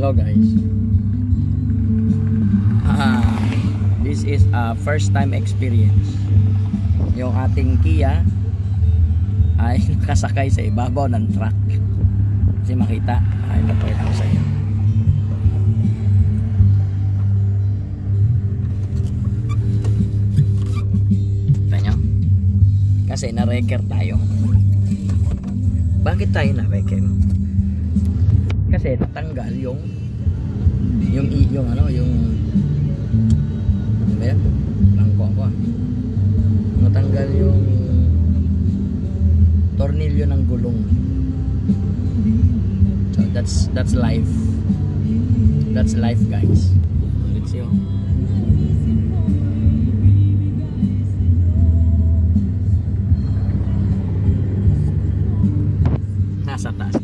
Hello guys. This is a first time experience. Yung ating Kia ay nakasakay sa ibabaw ng truck. Kasi makita, ay papakita ko sa inyo. Kita nyo? Kasi na-wrecker tayo. Bakit tayo na-wrecker? Kasi natanggal yung ano ba yan? Langko ako natanggal yung tornilyo ng gulong. So that's life. That's life guys. Let's see. Nasa taas.